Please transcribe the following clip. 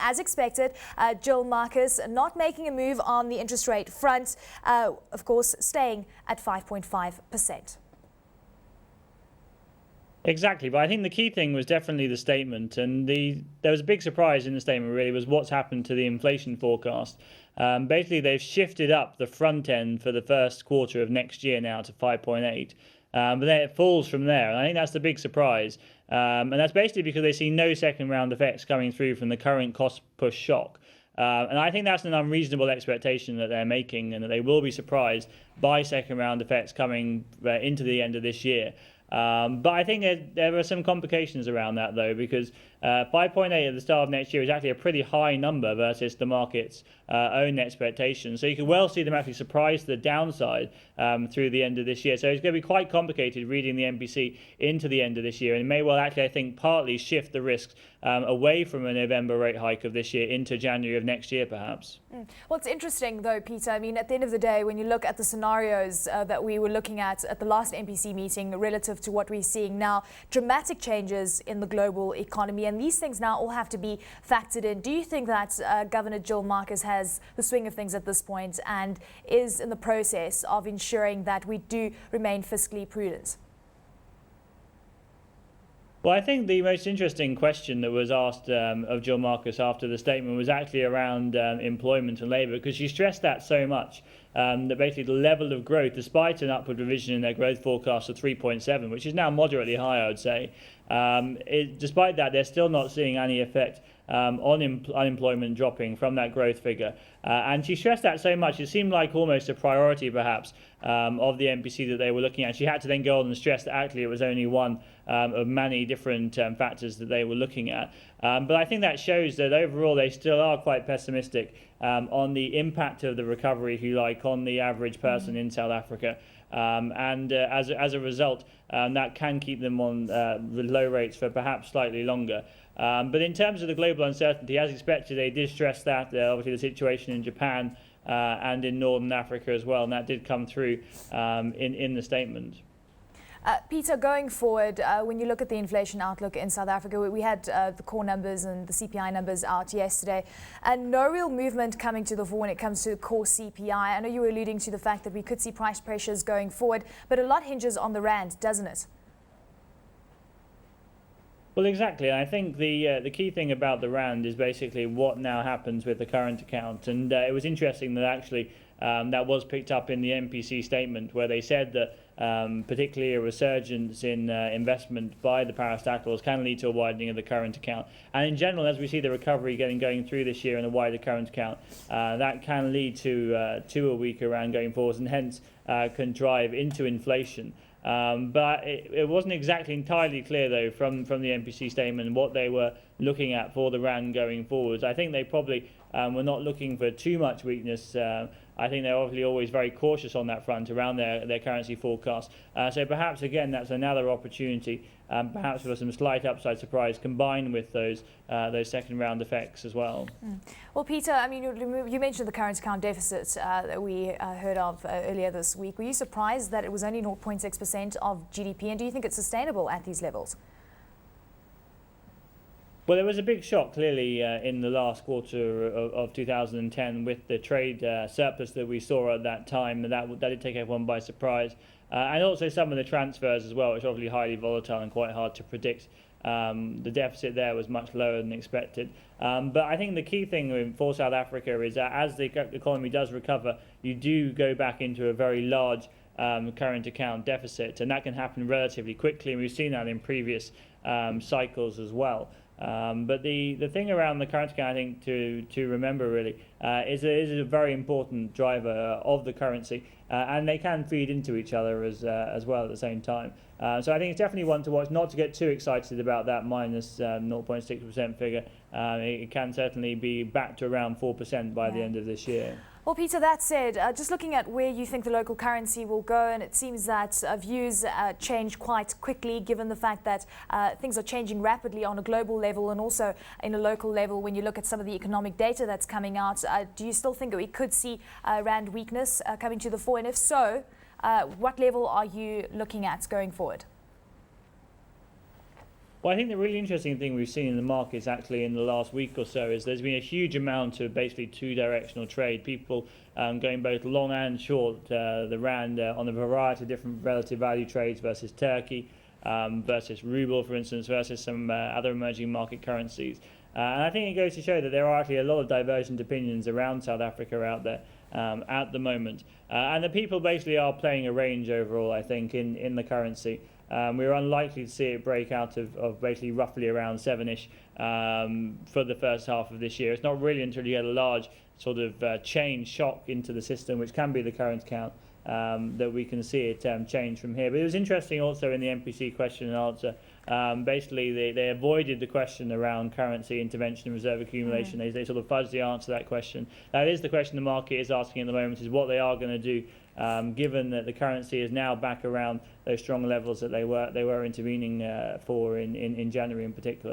as expected. Gill Marcus not making a move on the interest rate front, of course, staying at 5.5%. Exactly, but I think the key thing was definitely the statement, and there was a big surprise in the statement really was what's happened to the inflation forecast. Basically, they've shifted up the front end for the first quarter of next year now to 5.8, but then it falls from there, and I think that's the big surprise. And that's basically because they see no second round effects coming through from the current cost push shock. And I think that's an unreasonable expectation that they're making, and that they will be surprised by second round effects coming into the end of this year. But I think there are some complications around that, though, because 5.8 at the start of next year is actually a pretty high number versus the market's own expectations. So you could well see them actually surprise to the downside through the end of this year. So it's going to be quite complicated reading the MPC into the end of this year, and it may well actually, I think, partly shift the risks away from a November rate hike of this year into January of next year, perhaps. Well, it's interesting, though, Peter. I mean, at the end of the day, when you look at the scenarios that we were looking at the last MPC meeting relative to what we're seeing now, dramatic changes in the global economy, and these things now all have to be factored in. Do you think that Governor Gill Marcus has the swing of things at this point and is in the process of ensuring that we do remain fiscally prudent? Well, I think the most interesting question that was asked of Gill Marcus after the statement was actually around employment and labour, because she stressed that so much, that basically the level of growth, despite an upward revision in their growth forecast of 3.7, which is now moderately high, I would say, despite that, they're still not seeing any effect on unemployment dropping from that growth figure. And she stressed that so much, it seemed like almost a priority, perhaps, of the MPC that they were looking at. She had to then go on and stress that actually it was only one of many different factors that they were looking at. But I think that shows that overall they still are quite pessimistic on the impact of the recovery, if you like, on the average person in South Africa. And as a result, that can keep them on low rates for perhaps slightly longer. But in terms of the global uncertainty, as expected, they did stress that obviously the situation in Japan and in Northern Africa as well, and that did come through in the statement. Peter, going forward, when you look at the inflation outlook in South Africa, we had the core numbers and the CPI numbers out yesterday, and no real movement coming to the fore when it comes to the core CPI. I know you were alluding to the fact that we could see price pressures going forward, but a lot hinges on the rand, doesn't it? Well, exactly. I think the key thing about the rand is basically what now happens with the current account. And it was interesting that actually that was picked up in the MPC statement, where they said that particularly a resurgence in investment by the parastatals can lead to a widening of the current account. And in general, as we see the recovery going through this year in a wider current account, that can lead to a weaker rand going forwards, and hence can drive into inflation. But it wasn't exactly entirely clear, though, from the MPC statement what they were looking at for the rand going forwards. I think they probably were not looking for too much weakness. I think they're obviously always very cautious on that front around their currency forecast. So perhaps, again, that's another opportunity, perhaps for some slight upside surprise combined with those second round effects as well. Well, Peter, I mean, you mentioned the current account deficit that we heard of earlier this week. Were you surprised that it was only 0.6% of GDP, and do you think it's sustainable at these levels? Well, there was a big shock, clearly, in the last quarter of 2010 with the trade surplus that we saw at that time. That did take everyone by surprise. And also some of the transfers as well, which are obviously highly volatile and quite hard to predict. The deficit there was much lower than expected. But I think the key thing for South Africa is that as the economy does recover, you do go back into a very large current account deficit, and that can happen relatively quickly, and we've seen that in previous cycles as well. But the thing around the current account, I think, to remember really is that it is a very important driver of the currency, and they can feed into each other as well at the same time. So I think it's definitely one to watch, not to get too excited about that minus 0.6% figure. It can certainly be back to around 4% by the end of this year. Well, Peter, that said, just looking at where you think the local currency will go, and it seems that views change quite quickly given the fact that things are changing rapidly on a global level and also in a local level when you look at some of the economic data that's coming out. Do you still think that we could see rand weakness coming to the fore? And if so, what level are you looking at going forward? Well, I think the really interesting thing we've seen in the markets actually in the last week or so is there's been a huge amount of basically two-directional trade. People going both long and short the rand on a variety of different relative value trades versus Turkey, versus ruble, for instance, versus some other emerging market currencies. And I think it goes to show that there are actually a lot of divergent opinions around South Africa out there at the moment. And the people basically are playing a range overall, I think, in the currency. We're unlikely to see it break out of basically roughly around 7-ish for the first half of this year. It's not really until you get a large sort of change shock into the system, which can be the current account, that we can see it change from here. But it was interesting also in the MPC question and answer. Basically, they avoided the question around currency intervention and reserve accumulation. They sort of fudged the answer to that question. That is the question the market is asking at the moment, is what they are going to do, given that the currency is now back around those strong levels that they were intervening for in January in particular.